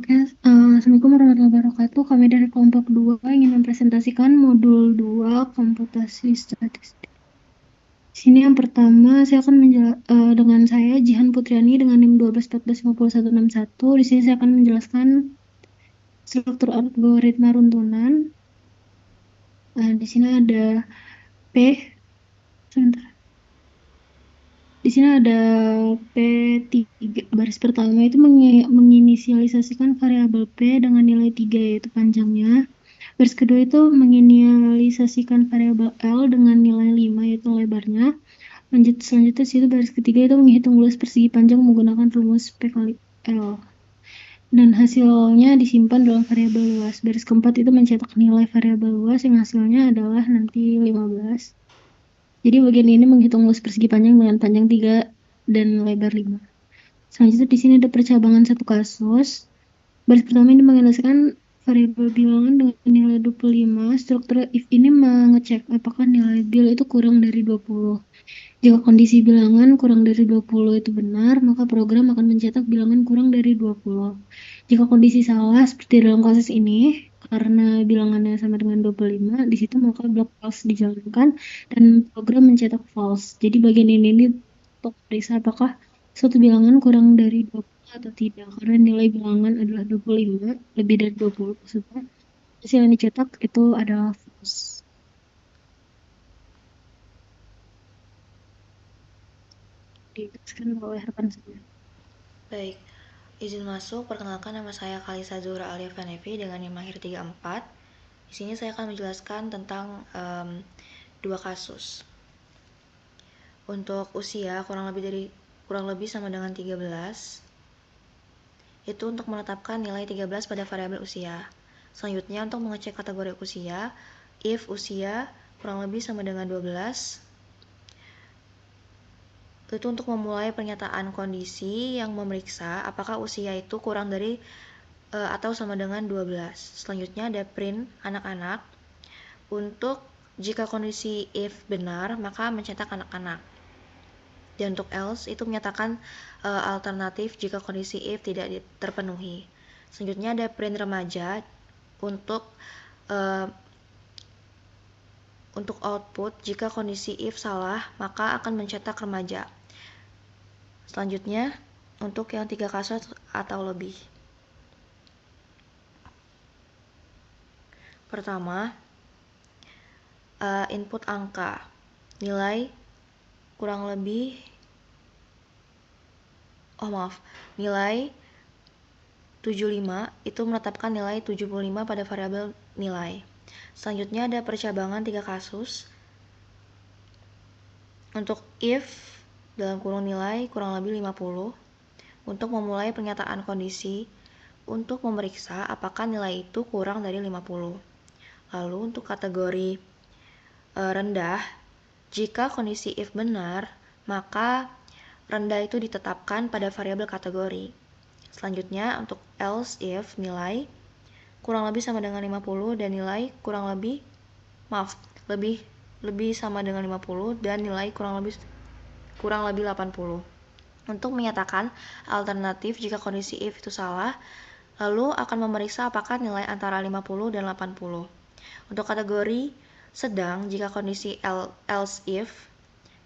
Oke, Assalamualaikum warahmatullahi wabarakatuh. Kami dari kelompok 2 ingin mempresentasikan modul 2 komputasi statistik. Di sini yang pertama, saya akan dengan saya Jihan Putriani dengan NIM 12145061. Di sini saya akan menjelaskan struktur algoritma runtunan. Di sini ada P, sebentar. Di sini ada P3, baris pertama itu menginisialisasikan variabel P dengan nilai 3 yaitu panjangnya. Baris kedua itu menginisialisasikan variabel L dengan nilai 5 yaitu lebarnya. Selanjutnya situ baris ketiga itu menghitung luas persegi panjang menggunakan rumus P kali L. Dan hasilnya disimpan dalam variabel luas. Baris keempat itu mencetak nilai variabel luas yang hasilnya adalah nanti 15. Jadi bagian ini menghitung luas persegi panjang dengan panjang 3 dan lebar 5. Selanjutnya di sini ada percabangan satu kasus. Baris pertama ini mengendalikan variabel bilangan dengan nilai 25. Struktur if ini mengecek apakah nilai bil itu kurang dari 20. Jika kondisi bilangan kurang dari 20 itu benar, maka program akan mencetak bilangan kurang dari 20. Jika kondisi salah, seperti dalam kasus ini, karena bilangannya sama dengan 25, di situ maka blok false dijalankan dan program mencetak false. Jadi bagian ini untuk periksa apakah suatu bilangan kurang dari 20 atau tidak. Karena nilai bilangan adalah 25, lebih dari 20 maksudnya. Hasil yang dicetak itu adalah false. Dijelaskan oleh rekan saya. Baik, izin masuk. Perkenalkan, nama saya Kalisa Zuhra Alia Vanevi dengan NIM akhir 34. Di sini saya akan menjelaskan tentang dua kasus. Untuk usia kurang lebih sama dengan 13. Itu untuk menetapkan nilai 13 pada variabel usia. Selanjutnya untuk mengecek kategori usia, if usia kurang lebih sama dengan 12, itu untuk memulai pernyataan kondisi yang memeriksa apakah usia itu kurang dari atau sama dengan 12. Selanjutnya ada print anak-anak. Untuk jika kondisi if benar, maka mencetak anak-anak. Dan untuk else itu menyatakan alternatif jika kondisi if tidak terpenuhi. Selanjutnya ada print remaja. Untuk output, jika kondisi if salah, maka akan mencetak remaja. Selanjutnya, untuk yang 3 kasus atau lebih. Pertama, input angka. Nilai nilai 75 itu menetapkan nilai 75 pada variabel nilai. Selanjutnya ada percabangan 3 kasus. Untuk if dalam kurung nilai kurang lebih 50 untuk memulai pernyataan kondisi untuk memeriksa apakah nilai itu kurang dari 50. Lalu untuk kategori rendah, jika kondisi if benar, maka rendah itu ditetapkan pada variabel kategori. Selanjutnya untuk else if nilai kurang lebih sama dengan 50 dan nilai lebih sama dengan 50 dan nilai kurang lebih 80. Untuk menyatakan alternatif jika kondisi if itu salah, lalu akan memeriksa apakah nilai antara 50 dan 80. Untuk kategori sedang, jika kondisi else if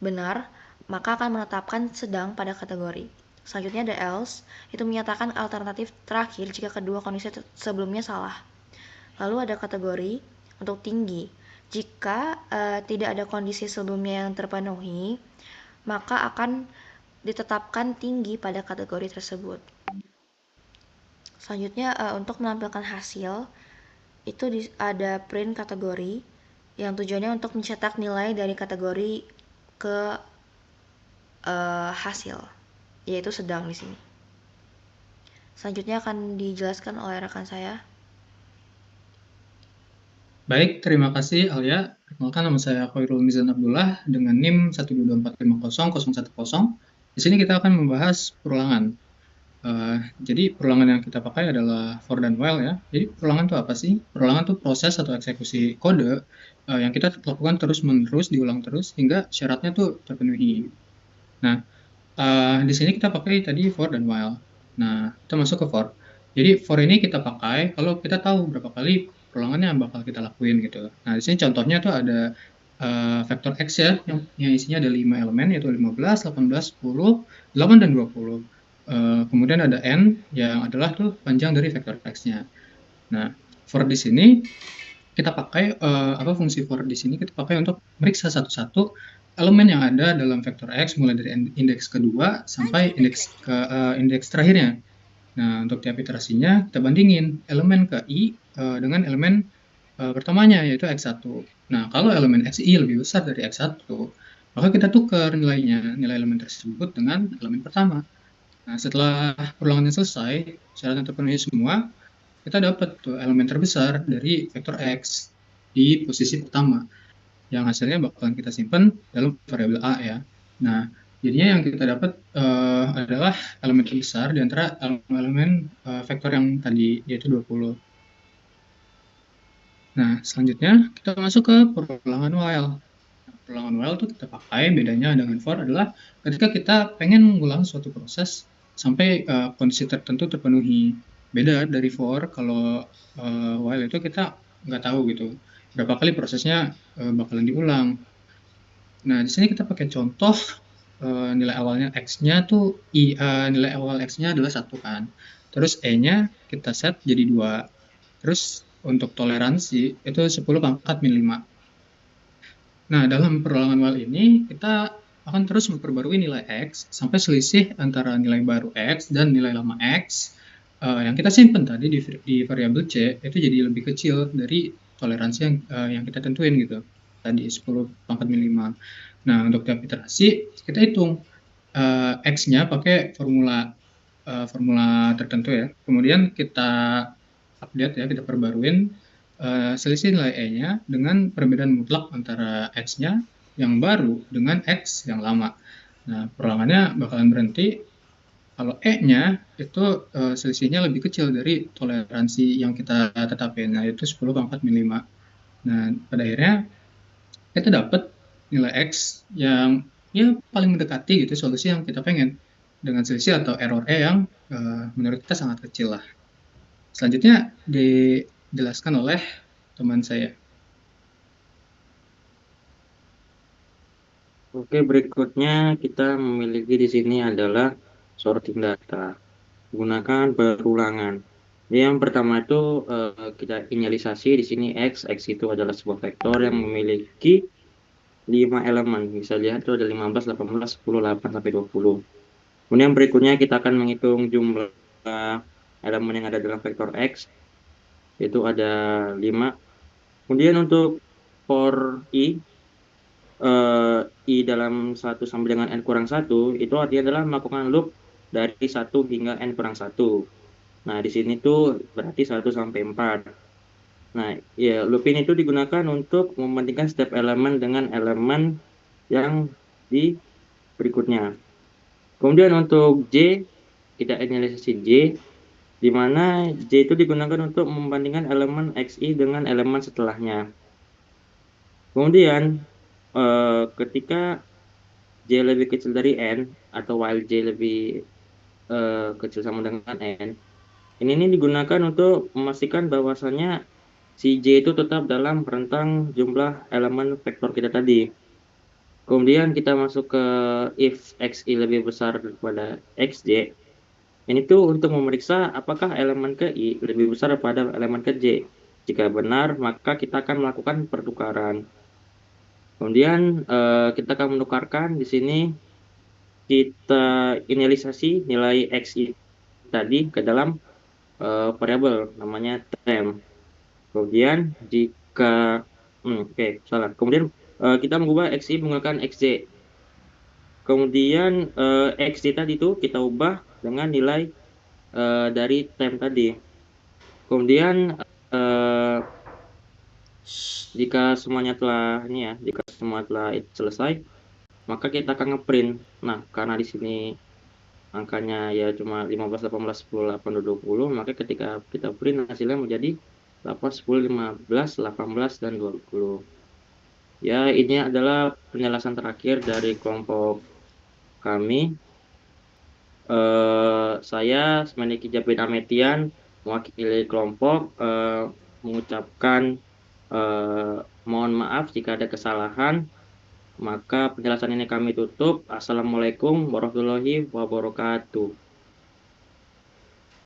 benar, maka akan menetapkan sedang pada kategori. Selanjutnya ada else, itu menyatakan alternatif terakhir jika kedua kondisi sebelumnya salah. Lalu ada kategori untuk tinggi. Jika tidak ada kondisi sebelumnya yang terpenuhi, maka akan ditetapkan tinggi pada kategori tersebut. Selanjutnya untuk menampilkan hasil, itu ada print kategori yang tujuannya untuk mencetak nilai dari kategori ke hasil, yaitu sedang di sini. Selanjutnya akan dijelaskan oleh rekan saya. Baik, terima kasih Alia. Perkenalkan, nama saya Khairul Mizan Abdullah dengan NIM 122450010. Di sini kita akan membahas perulangan. Jadi perulangan yang kita pakai adalah for dan while ya. Jadi perulangan itu apa sih? Perulangan itu proses atau eksekusi kode yang kita lakukan terus-menerus, diulang terus hingga syaratnya tuh terpenuhi. Nah, di sini kita pakai tadi for dan while. Nah, kita masuk ke for. Jadi for ini kita pakai kalau kita tahu berapa kali perulangannya yang bakal kita lakuin gitu. Nah, di sini contohnya tuh ada vektor X ya, yang isinya ada 5 elemen, yaitu 15, 18, 10, 8, dan 20. Kemudian ada N, yang adalah tuh panjang dari vektor X-nya. Nah, for di sini, kita pakai, fungsi for di sini kita pakai untuk meriksa satu-satu elemen yang ada dalam vektor X, mulai dari indeks kedua sampai indeks terakhirnya. Nah, untuk tiap iterasinya, kita bandingin elemen ke I dengan elemen pertamanya, yaitu X1. Nah, kalau elemen XI lebih besar dari X1, maka kita tukar nilainya, nilai elemen tersebut dengan elemen pertama. Nah, setelah perulangannya selesai, syaratnya terpenuhi semua, kita dapat tuh elemen terbesar dari vektor X di posisi pertama, yang hasilnya bakalan kita simpan dalam variabel A ya. Nah, jadinya yang kita dapat adalah elemen terbesar di antara elemen vektor yang tadi, yaitu 20. Nah, selanjutnya kita masuk ke perulangan while. Nah, perulangan while itu kita pakai, bedanya dengan for adalah ketika kita pengen mengulang suatu proses sampai kondisi tertentu terpenuhi. Beda dari for, kalau while itu kita nggak tahu gitu berapa kali prosesnya bakalan diulang. Nah, di sini kita pakai contoh nilai awalnya X-nya tuh nilai awal X-nya adalah 1 kan. Terus E-nya kita set jadi 2. Terus untuk toleransi itu 10 pangkat min 5. Nah, dalam perulangan while ini kita akan terus memperbarui nilai X sampai selisih antara nilai baru X dan nilai lama X yang kita simpan tadi di variabel C itu jadi lebih kecil dari toleransi yang kita tentuin gitu. Tadi 10 pangkat min 5. Nah, untuk tiap iterasi kita hitung X-nya pakai formula tertentu ya. Kemudian kita update ya, kita perbaruin selisih nilai E-nya dengan perbedaan mutlak antara X-nya yang baru dengan X yang lama. Nah, perulangannya bakalan berhenti kalau E-nya itu selisihnya lebih kecil dari toleransi yang kita tetapin, yaitu 10 pangkat min 5. Nah, pada akhirnya kita dapat nilai X yang ya paling mendekati gitu solusi yang kita pengen dengan selisih atau error E yang menurut kita sangat kecil lah. Selanjutnya dijelaskan oleh teman saya. Oke, berikutnya kita memiliki di sini adalah sorting data. Gunakan perulangan. Yang pertama itu kita inisialisasi di sini X itu adalah sebuah vektor yang memiliki 5 elemen. Bisa lihat itu ada 15, 18, 10, 8 sampai 20. Kemudian berikutnya kita akan menghitung jumlah elemen yang ada dalam vektor X. Itu ada 5. Kemudian untuk for I dalam 1 sampai dengan N kurang 1, itu artinya adalah melakukan loop dari 1 hingga N kurang 1. Nah, di sini tuh berarti 1 sampai 4. Nah, ya, loop ini itu digunakan untuk membandingkan setiap elemen dengan elemen yang di berikutnya. Kemudian untuk J, kita inisialisasi J, di mana J itu digunakan untuk membandingkan elemen XI dengan elemen setelahnya. Kemudian ketika J lebih kecil dari N atau while J lebih kecil sama dengan N, ini digunakan untuk memastikan bahwasannya si J itu tetap dalam rentang jumlah elemen vektor kita tadi. Kemudian kita masuk ke if XI lebih besar daripada XJ. Ini tuh untuk memeriksa apakah elemen ke I lebih besar daripada elemen ke J. Jika benar, maka kita akan melakukan pertukaran. Kemudian kita akan menukarkan di sini, kita inisialisasi nilai XI tadi ke dalam variabel namanya temp. Kemudian jika kemudian kita mengubah XI menggunakan XJ. Kemudian XJ tadi itu kita ubah dengan nilai dari temp tadi. Kemudian jika semuanya telah selesai, maka kita akan ngeprint. Nah, karena di sini angkanya ya cuma 15, 18, 10, 8, 20, maka ketika kita print hasilnya menjadi 8, 10, 15, 18, dan 20. Ya, ini adalah penjelasan terakhir dari kelompok kami. Saya Semeniki Japin Ametian mewakili kelompok mengucapkan mohon maaf jika ada kesalahan. Maka penjelasan ini kami tutup. Assalamualaikum warahmatullahi wabarakatuh.